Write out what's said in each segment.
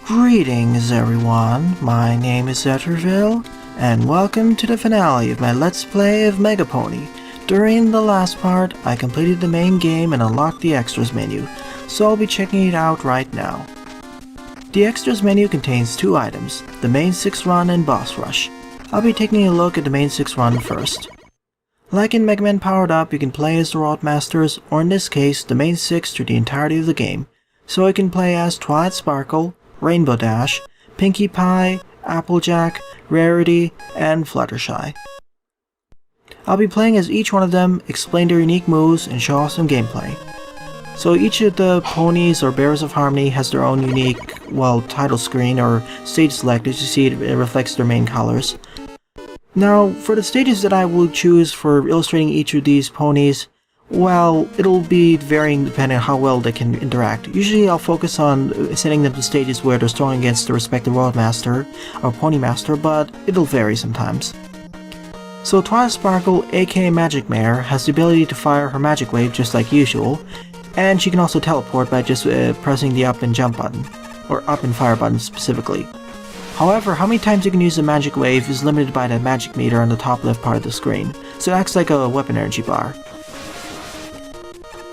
Greetings everyone, my name is Zetterville, and welcome to the finale of my Let's Play of Mega Pony. During the last part, I completed the main game and unlocked the extras menu, so I'll be checking it out right now. The extras menu contains two items, the main 6 run and boss rush. I'll be taking a look at the main 6 run first. Like in Mega Man Powered Up, you can play as the Roadmasters, or in this case, the main 6 through the entirety of the game. So I can play as Twilight Sparkle, Rainbow Dash, Pinkie Pie, Applejack, Rarity, and Fluttershy. I'll be playing as each one of them, explain their unique moves, and show off some gameplay. So each of the ponies or Bearers of Harmony has their own unique, title screen or stage select. As you see, it reflects their main colors. Now, for the stages that I will choose for illustrating each of these ponies, it'll be varying depending on how well they can interact. Usually I'll focus on sending them to stages where they're strong against the respective Roadmaster or Pony Master, but it'll vary sometimes. So Twilight Sparkle, aka Magic Mare, has the ability to fire her Magic Wave just like usual, and she can also teleport by just pressing the up and jump button, or up and fire button specifically. However, how many times you can use the Magic Wave is limited by the magic meter on the top left part of the screen, so it acts like a weapon energy bar.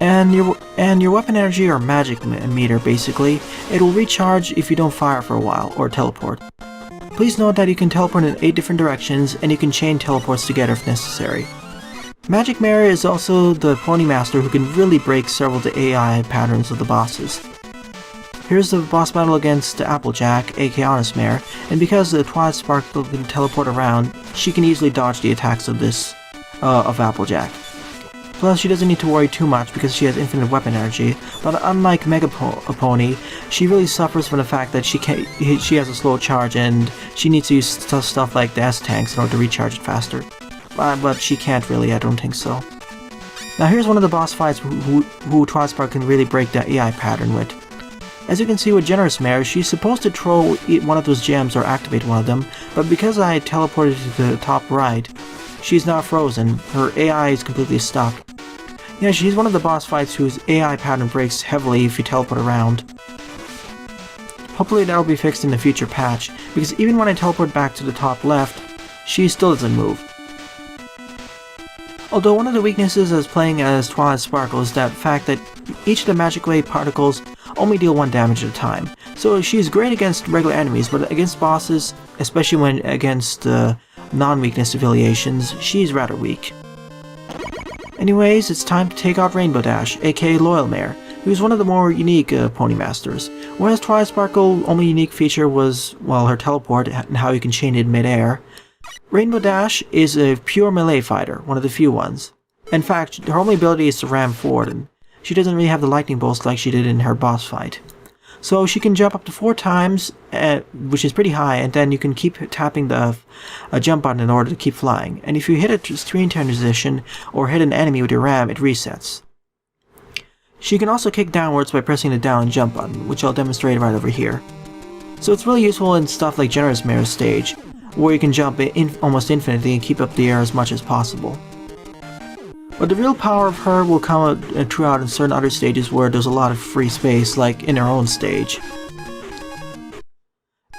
And your weapon energy or magic meter, basically, it will recharge if you don't fire for a while, or teleport. Please note that you can teleport in 8 different directions, and you can chain teleports together if necessary. Magic Mare is also the Pony Master who can really break several of the AI patterns of the bosses. Here's the boss battle against Applejack, aka Honest Mare, and because the Twilight Sparkle can teleport around, she can easily dodge the attacks of Applejack. Plus, she doesn't need to worry too much because she has infinite weapon energy, but unlike Mega Pony, she really suffers from the fact that she has a slow charge and she needs to use stuff like the S-Tanks in order to recharge it faster. But she can't really, I don't think so. Now here's one of the boss fights who Twilight Sparkle can really break the AI pattern with. As you can see with Generous Mare, she's supposed to throw one of those gems or activate one of them, but because I teleported to the top right, she's now frozen. Her AI is completely stuck. Yeah, she's one of the boss fights whose AI pattern breaks heavily if you teleport around. Hopefully that'll be fixed in the future patch, because even when I teleport back to the top left, she still doesn't move. Although one of the weaknesses as playing as Twilight Sparkle is that fact that each of the Magic Wave particles only deal 1 damage at a time. So she's great against regular enemies, but against bosses, especially when against non-weakness affiliations, she's rather weak. Anyways, it's time to take out Rainbow Dash, aka Loyal Mare, who's one of the more unique Pony Masters. Whereas Twilight Sparkle's only unique feature was, her teleport and how you can chain it mid-air, Rainbow Dash is a pure melee fighter, one of the few ones. In fact, her only ability is to ram forward, and she doesn't really have the lightning bolts like she did in her boss fight. So she can jump up to 4 times, which is pretty high, and then you can keep tapping the jump button in order to keep flying. And if you hit a screen transition or hit an enemy with your ram, it resets. She can also kick downwards by pressing the down and jump button, which I'll demonstrate right over here. So it's really useful in stuff like Generous Mare's stage, where you can jump almost infinitely and keep up the air as much as possible. But the real power of her will come throughout in certain other stages where there's a lot of free space, like in her own stage.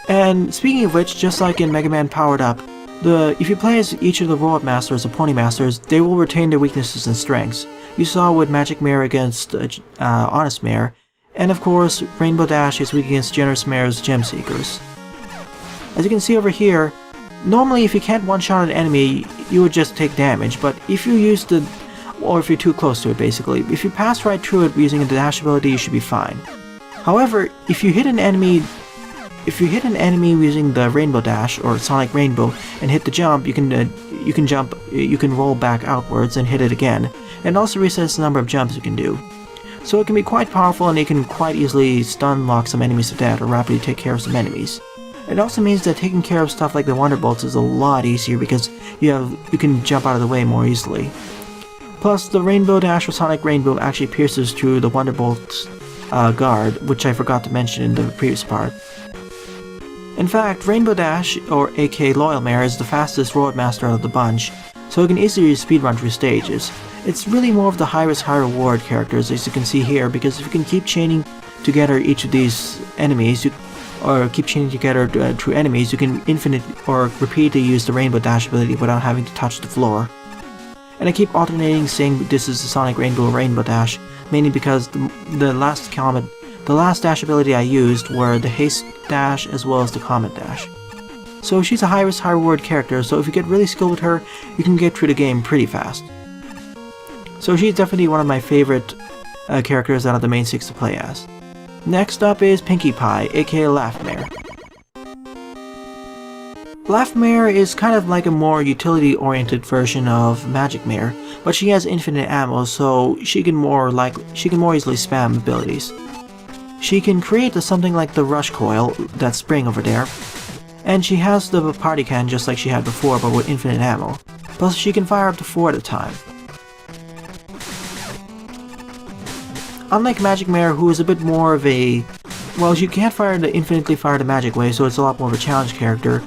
And speaking of which, just like in Mega Man Powered Up, if you play as each of the Roadmasters or Pony Masters, they will retain their weaknesses and strengths. You saw with Magic Mare against Honest Mare, and of course Rainbow Dash is weak against Generous Mare's Gem Seekers. As you can see over here, normally if you can't one-shot an enemy, you would just take damage, but if you use or if you're too close to it basically, if you pass right through it using a dash ability, you should be fine. However, if you hit an enemy using the Rainbow Dash or Sonic Rainbow and hit the jump, you can roll back outwards and hit it again, and also resets the number of jumps you can do. So it can be quite powerful, and you can quite easily stun lock some enemies to death or rapidly take care of some enemies. It also means that taking care of stuff like the Wonderbolts is a lot easier because you can jump out of the way more easily. Plus, the Rainbow Dash or Sonic Rainbow actually pierces through the Wonderbolt's guard, which I forgot to mention in the previous part. In fact, Rainbow Dash, or aka Loyal Mare, is the fastest Roadmaster out of the bunch, so it can easily speedrun through stages. It's really more of the high-risk, high-reward characters, as you can see here, because if you can keep chaining together each of these enemies, or keep chaining together through enemies, you can infinitely or repeatedly use the Rainbow Dash ability without having to touch the floor. And I keep alternating saying this is the Sonic Rainbow Dash, mainly because the last dash ability I used were the Haste Dash as well as the Comet Dash. So she's a high risk, high reward character, so if you get really skilled with her, you can get through the game pretty fast. So she's definitely one of my favorite characters out of the main 6 to play as. Next up is Pinkie Pie, aka Laughmare. Laughmare is kind of like a more utility-oriented version of Magic Mare, but she has infinite ammo, so she can more easily spam abilities. She can create something like the Rush Coil, that spring over there, and she has the Party Cannon just like she had before, but with infinite ammo. Plus, she can fire up to 4 at a time. Unlike Magic Mare, who is a bit more of a... well, she can't infinitely fire the magic way, so it's a lot more of a challenge character.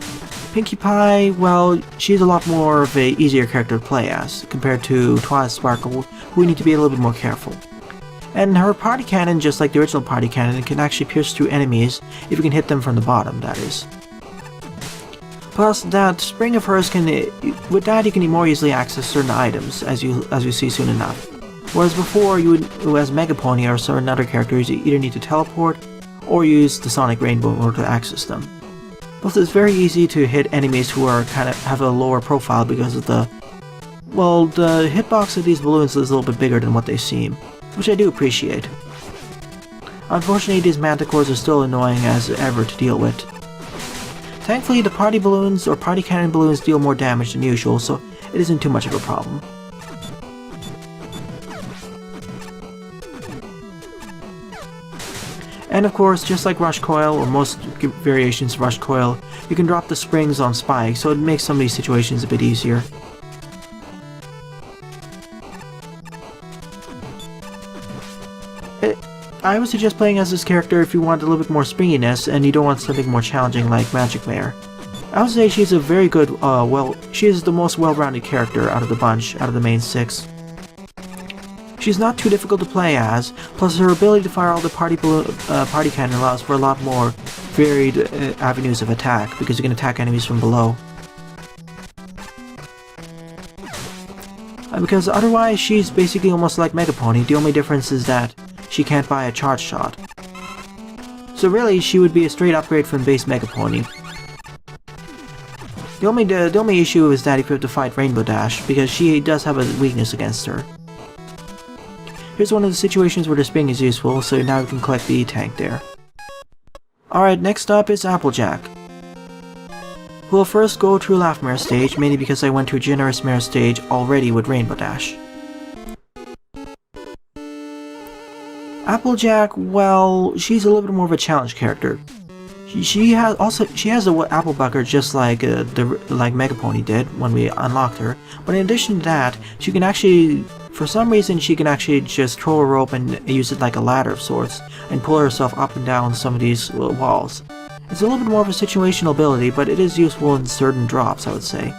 Pinkie Pie, well, she's a lot more of a easier character to play as, compared to Twilight Sparkle, who we need to be a little bit more careful. And her Party Cannon, just like the original Party Cannon, can actually pierce through enemies if you can hit them from the bottom, that is. Plus, that spring of hers with that you can more easily access certain items, as you see soon enough. Whereas before, you would, as Mega Pony or certain other characters, you either need to teleport, or use the Sonic Rainbow in order to access them. Plus, it's very easy to hit enemies who are have a lower profile because of the hitbox of these balloons is a little bit bigger than what they seem, which I do appreciate. Unfortunately, these manticores are still annoying as ever to deal with. Thankfully, the party balloons or party cannon balloons deal more damage than usual, so it isn't too much of a problem. And of course, just like Rush Coil, or most variations of Rush Coil, you can drop the springs on Spike, so it makes some of these situations a bit easier. I would suggest playing as this character if you want a little bit more springiness and you don't want something more challenging like Magic Mare. I would say she's a very good, she is the most well-rounded character out of the bunch, out of the main 6. She's not too difficult to play as, plus her ability to fire all the party cannon allows for a lot more varied avenues of attack, because you can attack enemies from below. Because otherwise she's basically almost like Mega Pony, the only difference is that she can't buy a charge shot. So really, she would be a straight upgrade from base Mega Pony. The only issue is that if you have to fight Rainbow Dash, because she does have a weakness against her. Here's one of the situations where the spring is useful, so now we can collect the tank there. Alright, next up is Applejack. We'll first go through Laughmare stage, mainly because I went through Generous Mare stage already with Rainbow Dash. Applejack, well, she's a little bit more of a challenge character. She has the Apple Bucker just like Mega Pony did when we unlocked her, but in addition to that, she can actually, for some reason, she can actually just throw a rope and use it like a ladder of sorts, and pull herself up and down some of these walls. It's a little bit more of a situational ability, but it is useful in certain drops, I would say.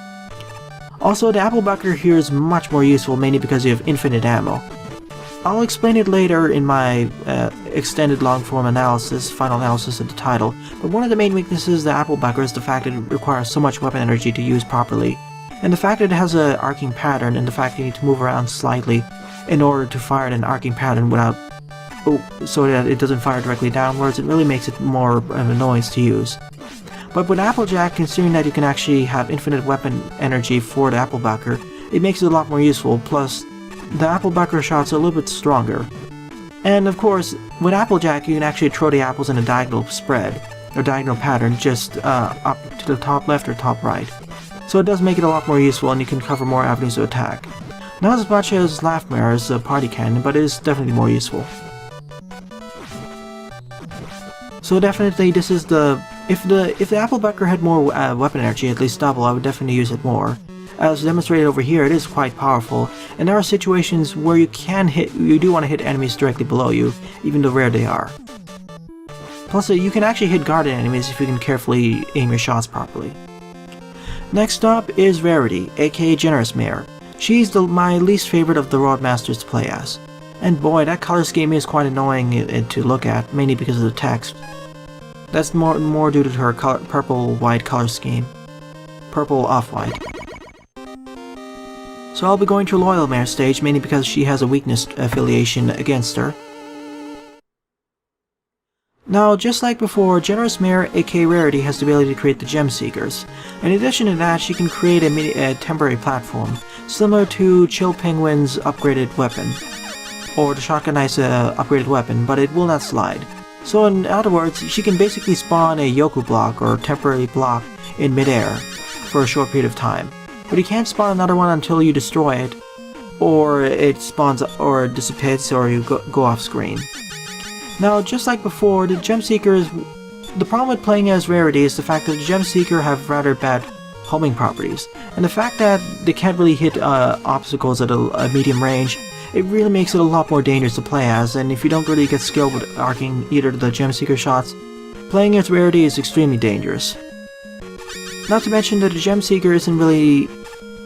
Also, the Apple Bucker here is much more useful, mainly because you have infinite ammo. I'll explain it later in my extended long-form analysis, final analysis of the title, but one of the main weaknesses of the Apple Bucker is the fact that it requires so much weapon energy to use properly, and the fact that it has an arcing pattern, and the fact that you need to move around slightly in order to fire an arcing pattern without... so that it doesn't fire directly downwards, it really makes it more of an annoyance to use. But with Applejack, considering that you can actually have infinite weapon energy for the Apple Bucker, it makes it a lot more useful, plus the Apple Bucker shots are a little bit stronger. And of course, with Applejack you can actually throw the apples in a diagonal spread, or diagonal pattern, just up to the top left or top right. So it does make it a lot more useful, and you can cover more avenues of attack. Not as much as Laughmare's Party Cannon, but it is definitely more useful. So definitely this is the... If the Apple Bucker had more weapon energy, at least double, I would definitely use it more. As demonstrated over here, it is quite powerful, and there are situations where you do want to hit enemies directly below you, even though rare they are. Plus, you can actually hit guarded enemies if you can carefully aim your shots properly. Next up is Rarity, aka Generous Mare. She's my least favorite of the Roadmasters to play as. And boy, that color scheme is quite annoying to look at, mainly because of the text. That's more due to her purple-white color scheme. Purple off-white. So I'll be going to Loyal Mare stage, mainly because she has a weakness affiliation against her. Now, just like before, Generous Mare, aka Rarity, has the ability to create the Gem Seekers. In addition to that, she can create a temporary platform, similar to Chill Penguin's upgraded weapon, or the Shotgun Knight's upgraded weapon, but it will not slide. So in other words, she can basically spawn a Yoku block, or temporary block, in midair, for a short period of time. But you can't spawn another one until you destroy it, or it spawns, or it dissipates, or you go off screen. Now, just like before, the Gem Seekers... The problem with playing as Rarity is the fact that the Gem Seeker have rather bad homing properties, and the fact that they can't really hit obstacles at a medium range, it really makes it a lot more dangerous to play as, and if you don't really get skilled with arcing either of the Gem Seeker shots, playing as Rarity is extremely dangerous. Not to mention that the Gem Seeker isn't really...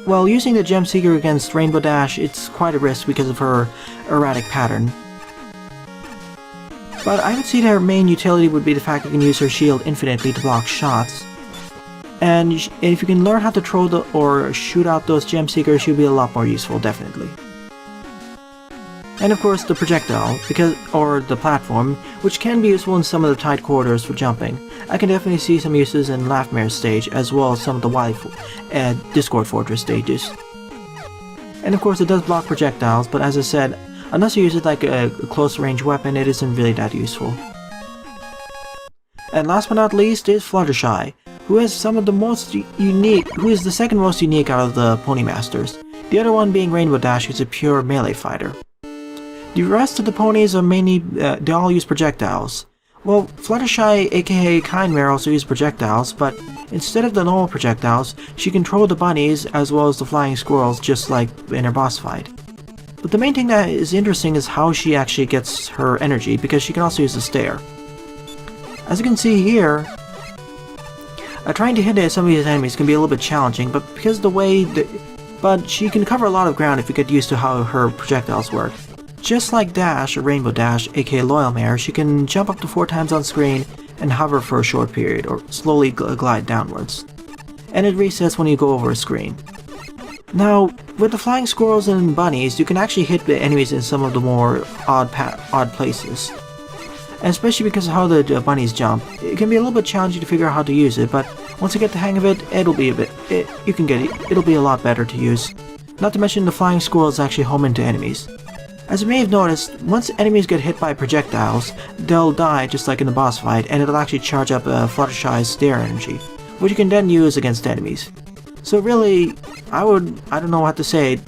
Well, using the Gem Seeker against Rainbow Dash, it's quite a risk because of her erratic pattern. But I would see that her main utility would be the fact that you can use her shield infinitely to block shots. And if you can learn how to throw or shoot out those Gem Seekers, she'll be a lot more useful, definitely. And of course the projectile, or the platform, which can be useful in some of the tight corridors for jumping. I can definitely see some uses in Laugh-Mare's stage, as well as some of the Discord Fortress stages. And of course it does block projectiles, but as I said, unless you use it like a close-range weapon, it isn't really that useful. And last but not least is Fluttershy, who is who is the second most unique out of the Pony Masters. The other one being Rainbow Dash, who's a pure melee fighter. The rest of the ponies are mainly, they all use projectiles. Well, Fluttershy, aka Kind Mare, also uses projectiles, but instead of the normal projectiles, she can throw the bunnies as well as the flying squirrels, just like in her boss fight. But the main thing that is interesting is how she actually gets her energy, because she can also use the stare. As you can see here, trying to hit some of these enemies can be a little bit challenging, but because of the way but she can cover a lot of ground if you get used to how her projectiles work. Just like Dash, or Rainbow Dash, aka Loyal Mare, she can jump up to 4 times on screen and hover for a short period, or slowly glide downwards. And it resets when you go over a screen. Now, with the flying squirrels and bunnies, you can actually hit the enemies in some of the more odd places. And especially because of how the bunnies jump, it can be a little bit challenging to figure out how to use it, but once you get the hang of it, it'll be it'll be a lot better to use. Not to mention the flying squirrels actually home into enemies. As you may have noticed, once enemies get hit by projectiles, they'll die just like in the boss fight, and it'll actually charge up Fluttershy's stare energy, which you can then use against enemies. So really, I don't know what to say,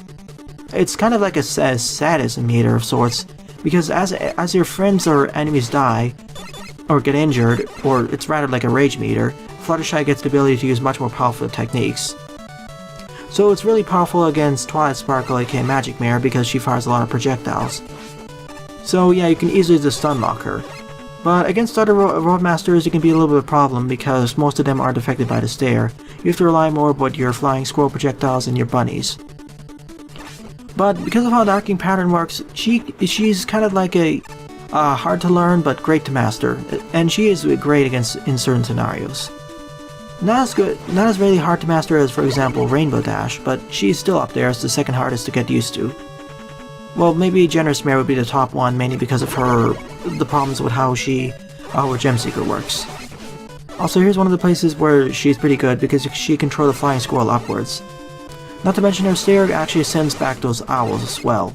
it's kind of like a sadism meter of sorts, because as your friends or enemies die, or get injured, or it's rather like a rage meter, Fluttershy gets the ability to use much more powerful techniques. So it's really powerful against Twilight Sparkle, aka Magic Mare, because she fires a lot of projectiles. So yeah, you can easily just stun lock her. But against other Roadmasters, it can be a little bit of a problem because most of them aren't affected by the stare. You have to rely more about your flying squirrel projectiles and your bunnies. But because of how the arcing pattern works, she's kind of like a hard to learn but great to master, and she is great in certain scenarios. Not as really hard to master as, for example, Rainbow Dash, but she's still up there as the second hardest to get used to. Well, maybe Generous Mare would be the top one, mainly because of the problems with how her Gem Seeker works. Also, here's one of the places where she's pretty good, because she can throw the flying squirrel upwards. Not to mention her stare actually sends back those owls as well.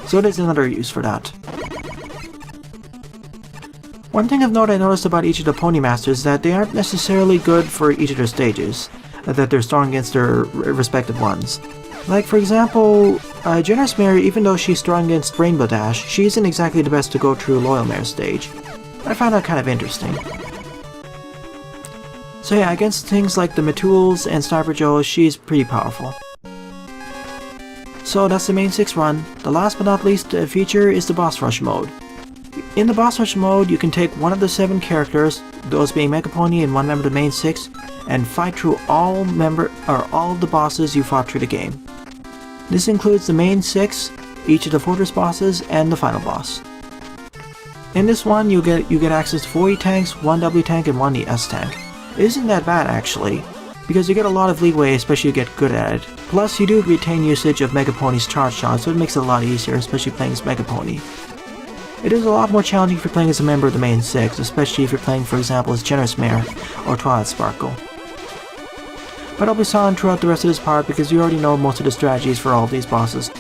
So there's another use for that. One thing of note I noticed about each of the Pony Masters is that they aren't necessarily good for each of their stages, that they're strong against their respective ones. Like, for example, Generous Mare, even though she's strong against Rainbow Dash, she isn't exactly the best to go through Loyal Mare's stage. I found that kind of interesting. So yeah, against things like the Matools and Sniper Joes, she's pretty powerful. So that's the main 6 run. The last but not least feature is the Boss Rush mode. In the Boss Rush mode, you can take one of the 7 characters, those being Mega Pony and one member of the main 6, and fight through all of the bosses you fought through the game. This includes the main 6, each of the Fortress bosses, and the final boss. In this one, you get access to 4 E-tanks, 1 W-tank, and 1 S-tank. It isn't that bad actually, because you get a lot of leeway, especially if you get good at it. Plus, you do retain usage of Mega Pony's charge shot, so it makes it a lot easier, especially playing as Mega Pony. It is a lot more challenging if you're playing as a member of the main 6, especially if you're playing, for example, as Generous Mare or Twilight Sparkle. But I'll be silent throughout the rest of this part because you already know most of the strategies for all of these bosses.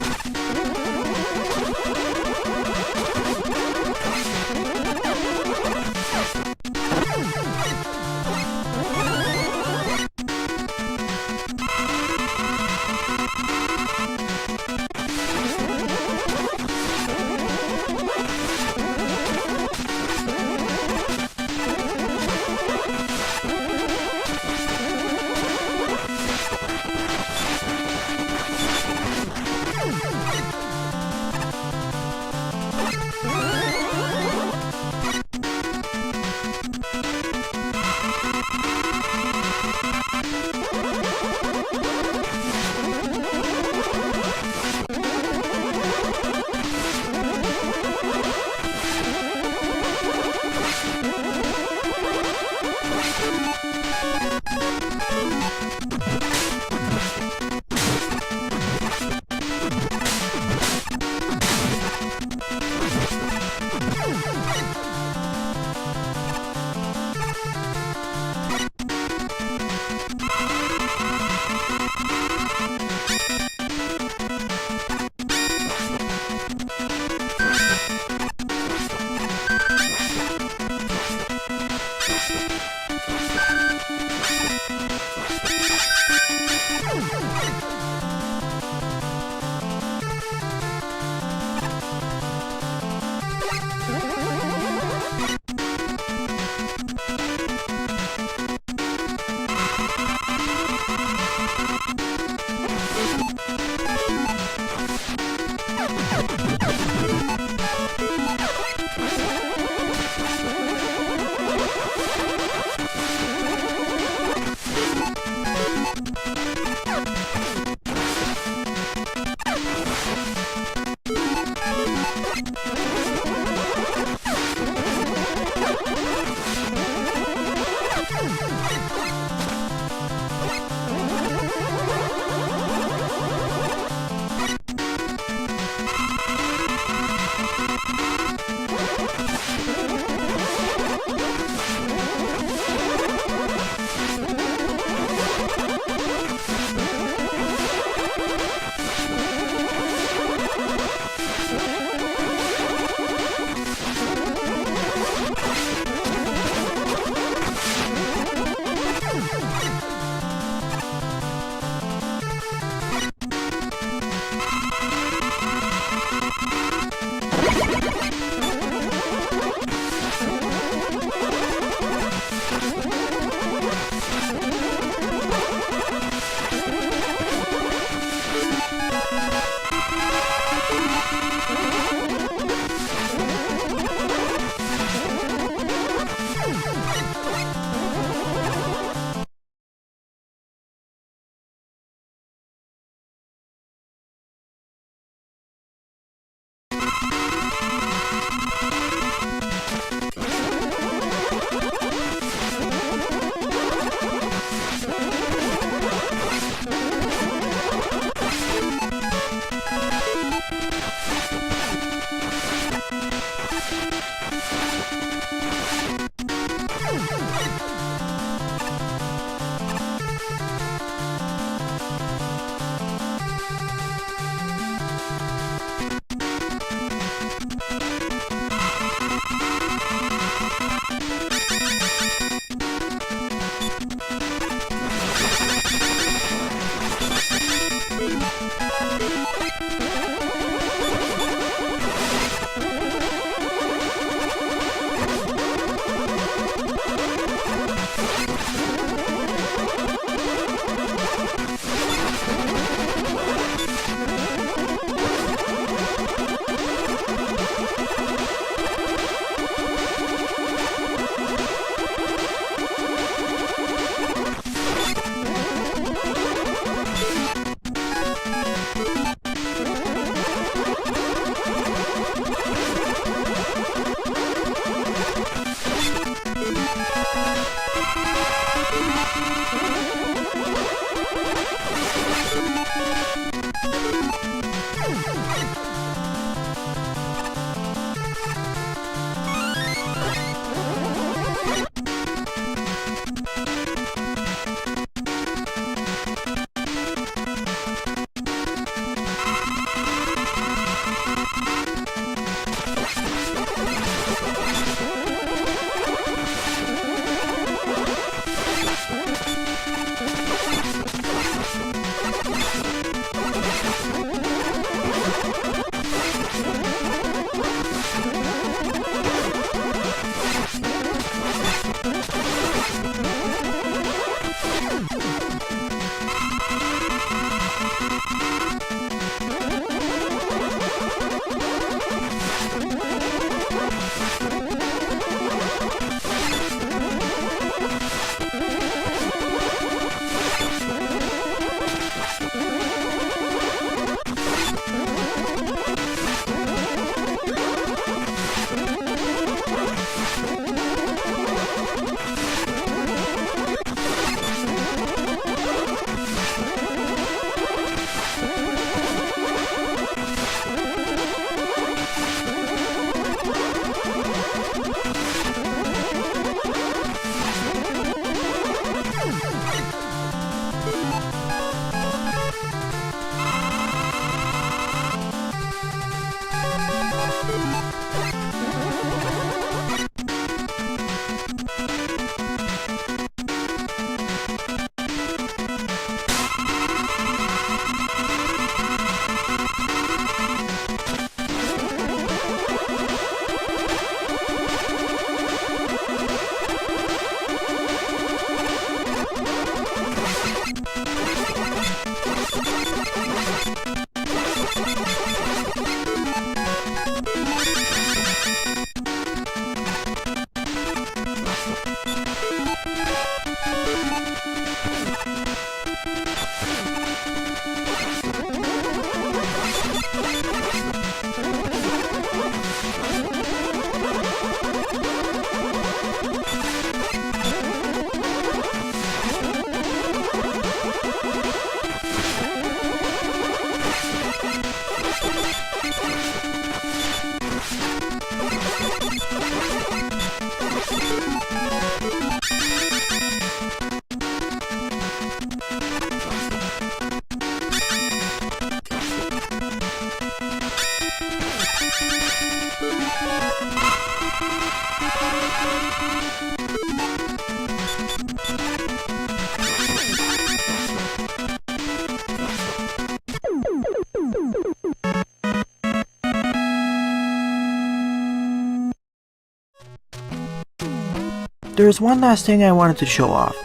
There's one last thing I wanted to show off.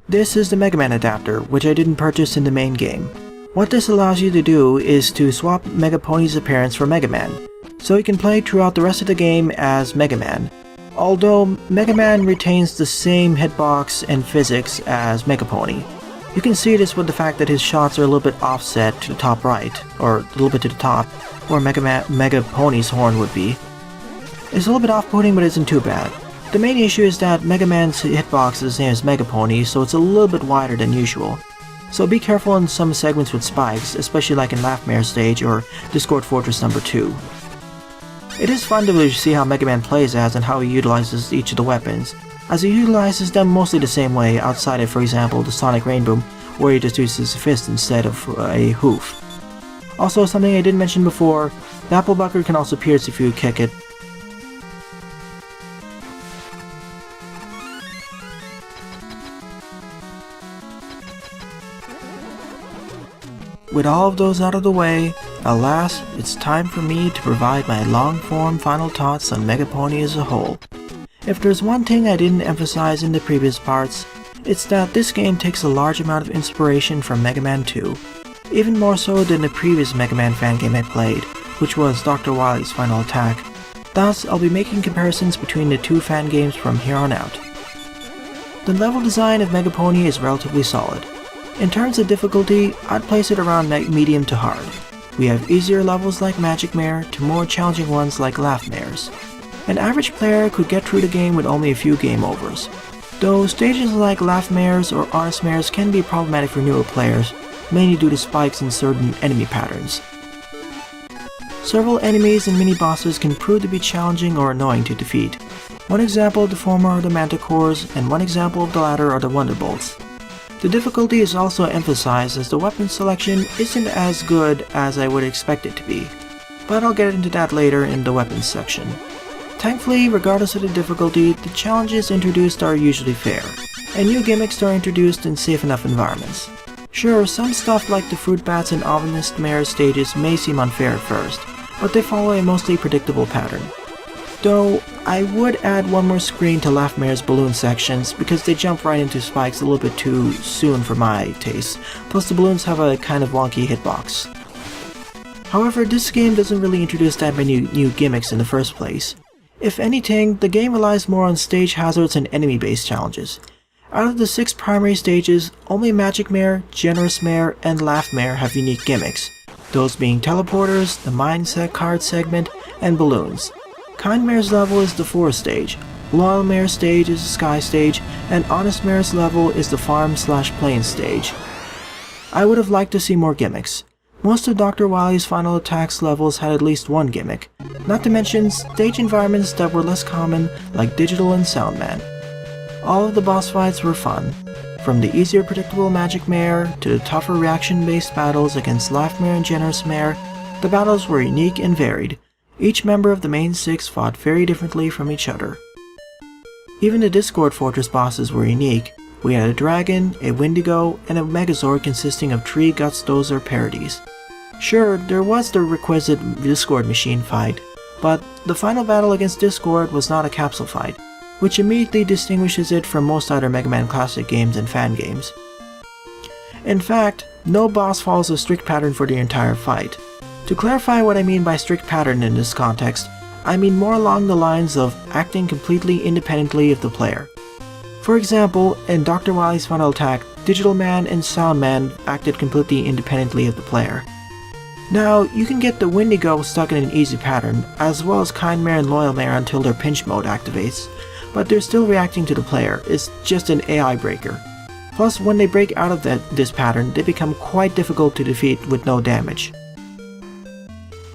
This is the Mega Man adapter, which I didn't purchase in the main game. What this allows you to do is to swap Mega Pony's appearance for Mega Man, so you can play throughout the rest of the game as Mega Man. Although Mega Man retains the same hitbox and physics as Mega Pony. You can see this with the fact that his shots are a little bit offset to the top right, or a little bit to the top, where Mega Pony's horn would be. It's a little bit off-putting, but it isn't too bad. The main issue is that Mega Man's hitbox is the same as Mega Pony, so it's a little bit wider than usual. So be careful in some segments with spikes, especially like in Laughmare stage or Discord Fortress number 2. It is fun to see how Mega Man plays as and how he utilizes each of the weapons, as he utilizes them mostly the same way outside of, for example, the Sonic Rainboom, where he just uses a fist instead of a hoof. Also, something I didn't mention before, the apple bucket can also pierce if you kick it. With all of those out of the way, alas, it's time for me to provide my long-form final thoughts on Mega Pony as a whole. If there's one thing I didn't emphasize in the previous parts, it's that this game takes a large amount of inspiration from Mega Man 2, even more so than the previous Mega Man fangame I played, which was Dr. Wily's Final Attack. Thus, I'll be making comparisons between the two fangames from here on out. The level design of Mega Pony is relatively solid. In terms of difficulty, I'd place it around medium to hard. We have easier levels like Magic Mare to more challenging ones like Laugh Mares. An average player could get through the game with only a few game overs. though stages like Laugh Mares or Honest Mares can be problematic for newer players, mainly due to spikes in certain enemy patterns. Several enemies and mini-bosses can prove to be challenging or annoying to defeat. One example of the former are the Manticores, and one example of the latter are the Wonderbolts. The difficulty is also emphasized as the weapon selection isn't as good as I would expect it to be, but I'll get into that later in the weapons section. Thankfully, regardless of the difficulty, the challenges introduced are usually fair, and new gimmicks are introduced in safe enough environments. Sure, some stuff like the Fruit Bats and Ominous Mare stages may seem unfair at first, but they follow a mostly predictable pattern. Though, I would add one more screen to Laugh Mare's balloon sections because they jump right into spikes a little bit too soon for my taste, plus the balloons have a kind of wonky hitbox. However, this game doesn't really introduce that many new gimmicks in the first place. If anything, the game relies more on stage hazards and enemy-based challenges. Out of the 6 primary stages, only Magic Mare, Generous Mare, and Laugh Mare have unique gimmicks, those being teleporters, the mindset card segment, and balloons. Kind Mare's level is the Forest stage, Loyal Mare's stage is the Sky stage, and Honest Mare's level is the Farm/Plains stage. I would have liked to see more gimmicks. Most of Dr. Wily's Final Attacks levels had at least one gimmick, not to mention stage environments that were less common like Digital and Soundman. All of the boss fights were fun, from the easier predictable Magic Mare to the tougher reaction-based battles against Laugh Mare and Generous Mare. The battles were unique and varied. Each member of the main 6 fought very differently from each other. Even the Discord Fortress bosses were unique. We had a dragon, a Wendigo, and a Megazord consisting of 3 Gutsdozer parodies. Sure, there was the requisite Discord machine fight, but the final battle against Discord was not a capsule fight, which immediately distinguishes it from most other Mega Man Classic games and fan games. In fact, no boss follows a strict pattern for the entire fight. To clarify what I mean by strict pattern in this context, I mean more along the lines of acting completely independently of the player. For example, in Dr. Wily's Final Attack, Digital Man and Sound Man acted completely independently of the player. Now, you can get the Wendigo stuck in an easy pattern, as well as Kind Mare and Loyal Mare until their pinch mode activates, but they're still reacting to the player. It's just an AI breaker. Plus, when they break out of this pattern, they become quite difficult to defeat with no damage.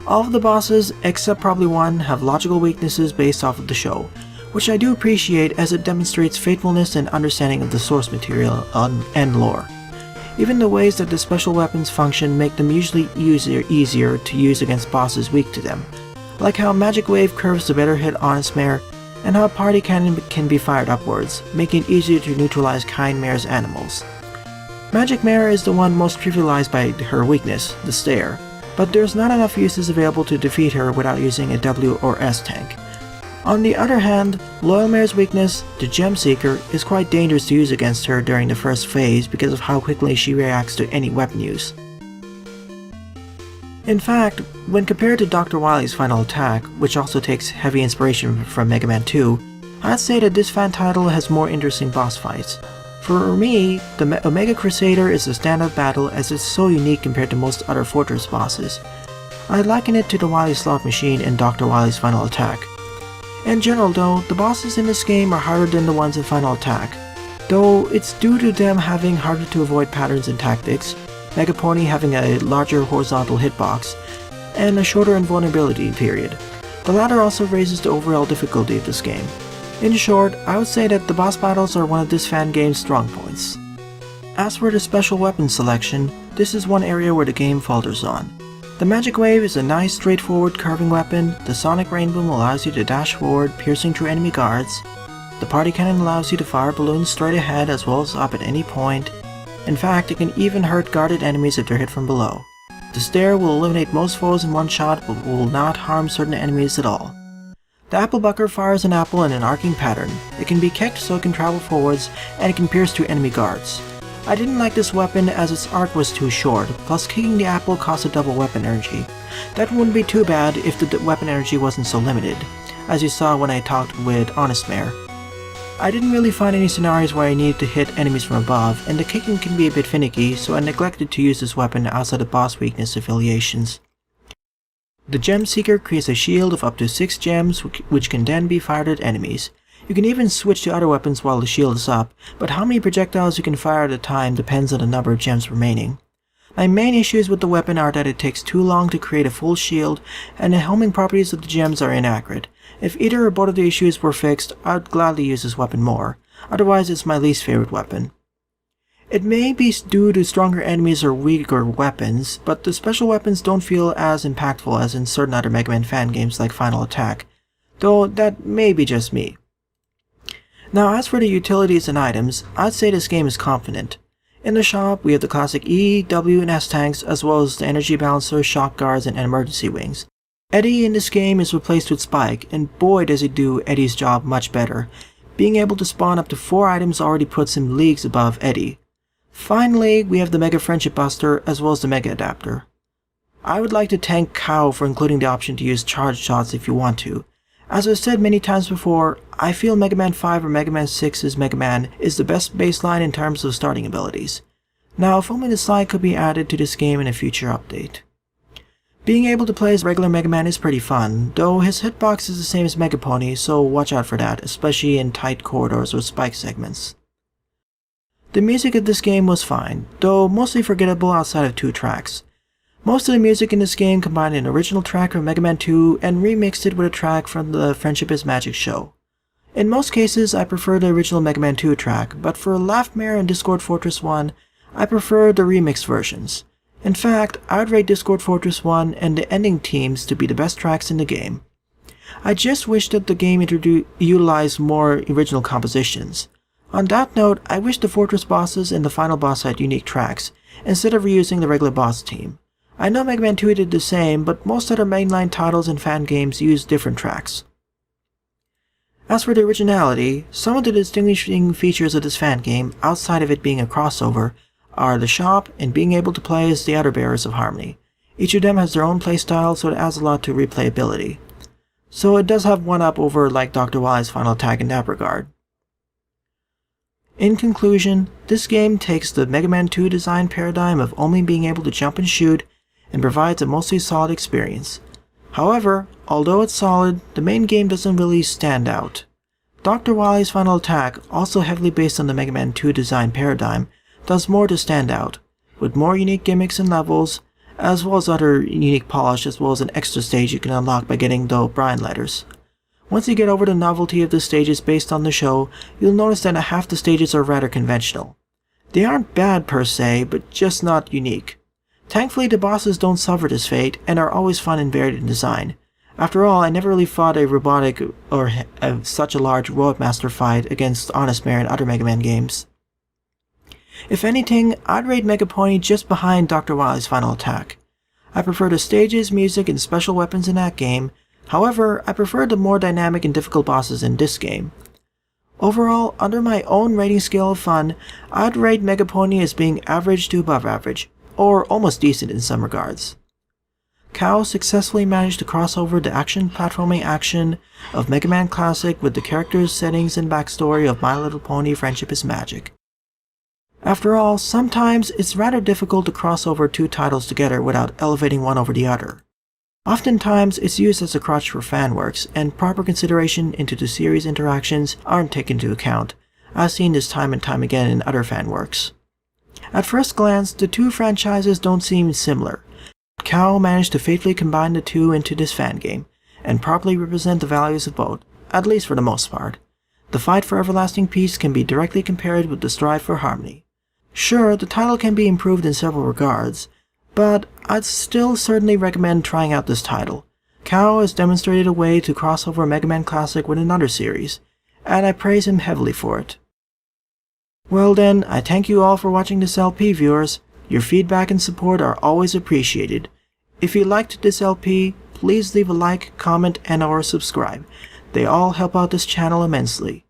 All of the bosses, except probably one, have logical weaknesses based off of the show, which I do appreciate as it demonstrates faithfulness and understanding of the source material and lore. Even the ways that the special weapons function make them usually easier to use against bosses weak to them, like how Magic Wave curves to better hit Honest Mare, and how Party Cannon can be fired upwards, making it easier to neutralize Kind Mare's animals. Magic Mare is the one most trivialized by her weakness, the Stare, but there's not enough uses available to defeat her without using a W or S tank. On the other hand, Loyal Mare's weakness, the Gem Seeker, is quite dangerous to use against her during the first phase because of how quickly she reacts to any weapon use. In fact, when compared to Dr. Wily's Final Attack, which also takes heavy inspiration from Mega Man 2, I'd say that this fan title has more interesting boss fights. For me, the Omega Crusader is a standout battle as it's so unique compared to most other Fortress bosses. I liken it to the Wily Slot Machine in Dr. Wily's Final Attack. In general though, the bosses in this game are harder than the ones in Final Attack, though it's due to them having harder to avoid patterns and tactics, Mega Pony having a larger horizontal hitbox, and a shorter invulnerability period. The latter also raises the overall difficulty of this game. In short, I would say that the boss battles are one of this fan game's strong points. As for the special weapon selection, this is one area where the game falters on. The Magic Wave is a nice straightforward carving weapon, the Sonic Rainboom allows you to dash forward, piercing through enemy guards, the Party Cannon allows you to fire balloons straight ahead as well as up at any point. In fact, it can even hurt guarded enemies if they're hit from below. The Stare will eliminate most foes in one shot but will not harm certain enemies at all. The Applebucker fires an apple in an arcing pattern. It can be kicked so it can travel forwards, and it can pierce through enemy guards. I didn't like this weapon as its arc was too short, plus kicking the apple costs a double weapon energy. That wouldn't be too bad if the weapon energy wasn't so limited, as you saw when I talked with Honest Mare. I didn't really find any scenarios where I needed to hit enemies from above, and the kicking can be a bit finicky, so I neglected to use this weapon outside of boss weakness affiliations. The Gem Seeker creates a shield of up to 6 gems which can then be fired at enemies. You can even switch to other weapons while the shield is up, but how many projectiles you can fire at a time depends on the number of gems remaining. My main issues with the weapon are that it takes too long to create a full shield, and the homing properties of the gems are inaccurate. If either or both of the issues were fixed, I'd gladly use this weapon more. Otherwise, it's my least favorite weapon. It may be due to stronger enemies or weaker weapons, but the special weapons don't feel as impactful as in certain other Mega Man fan games like Final Attack, though that may be just me. Now, as for the utilities and items, I'd say this game is confident. In the shop, we have the classic E, W, and S tanks, as well as the energy balancer, shock guards, and emergency wings. Eddie in this game is replaced with Spike, and boy does he do Eddie's job much better. Being able to spawn up to 4 items already puts him leagues above Eddie. Finally, we have the Mega Friendship Buster, as well as the Mega Adapter. I would like to thank Khao for including the option to use charge shots if you want to. As I've said many times before, I feel Mega Man 5 or Mega Man 6's Mega Man is the best baseline in terms of starting abilities. Now, if only the slide could be added to this game in a future update. Being able to play as regular Mega Man is pretty fun, though his hitbox is the same as Mega Pony, so watch out for that, especially in tight corridors or spike segments. The music of this game was fine, though mostly forgettable outside of 2 tracks. Most of the music in this game combined an original track from Mega Man 2 and remixed it with a track from the Friendship is Magic show. In most cases, I prefer the original Mega Man 2 track, but for Laughmare and Discord Fortress 1, I prefer the remixed versions. In fact, I'd rate Discord Fortress 1 and the ending themes to be the best tracks in the game. I just wish that the game utilized more original compositions. On that note, I wish the Fortress bosses and the final boss had unique tracks, instead of reusing the regular boss theme. I know Mega Man 2 did the same, but most other mainline titles and fan games use different tracks. As for the originality, some of the distinguishing features of this fan game, outside of it being a crossover, are the shop and being able to play as the other bearers of Harmony. Each of them has their own playstyle, so it adds a lot to replayability. So it does have one up over like Dr. Wily's Final Attack in that regard. In conclusion, this game takes the Mega Man 2 design paradigm of only being able to jump and shoot, and provides a mostly solid experience. However, although it's solid, the main game doesn't really stand out. Dr. Wily's Final Attack, also heavily based on the Mega Man 2 design paradigm, does more to stand out, with more unique gimmicks and levels, as well as other unique polish, as well as an extra stage you can unlock by getting the O'Brien letters. Once you get over the novelty of the stages based on the show, you'll notice that half the stages are rather conventional. They aren't bad per se, but just not unique. Thankfully, the bosses don't suffer this fate, and are always fun and varied in design. After all, I never really fought a robotic or such a large Roadmaster fight against Honest Mare in other Mega Man games. If anything, I'd rate Mega Pony just behind Dr. Wily's Final Attack. I prefer the stages, music, and special weapons in that game. However, I prefer the more dynamic and difficult bosses in this game. Overall, under my own rating scale of fun, I'd rate Mega Pony as being average to above average, or almost decent in some regards. Khao successfully managed to cross over the action platforming action of Mega Man Classic with the characters, settings, and backstory of My Little Pony Friendship is Magic. After all, sometimes it's rather difficult to cross over 2 titles together without elevating one over the other. Oftentimes, it's used as a crutch for fanworks, and proper consideration into the series interactions aren't taken into account, as seen this time and time again in other fanworks. At first glance, the 2 franchises don't seem similar. Khao managed to faithfully combine the 2 into this fan game, and properly represent the values of both, at least for the most part. The fight for everlasting peace can be directly compared with the strive for harmony. Sure, the title can be improved in several regards, but I'd still certainly recommend trying out this title. Khao has demonstrated a way to cross over Mega Man Classic with another series, and I praise him heavily for it. Well then, I thank you all for watching this LP, viewers. Your feedback and support are always appreciated. If you liked this LP, please leave a like, comment, and or subscribe. They all help out this channel immensely.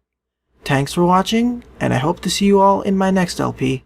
Thanks for watching, and I hope to see you all in my next LP.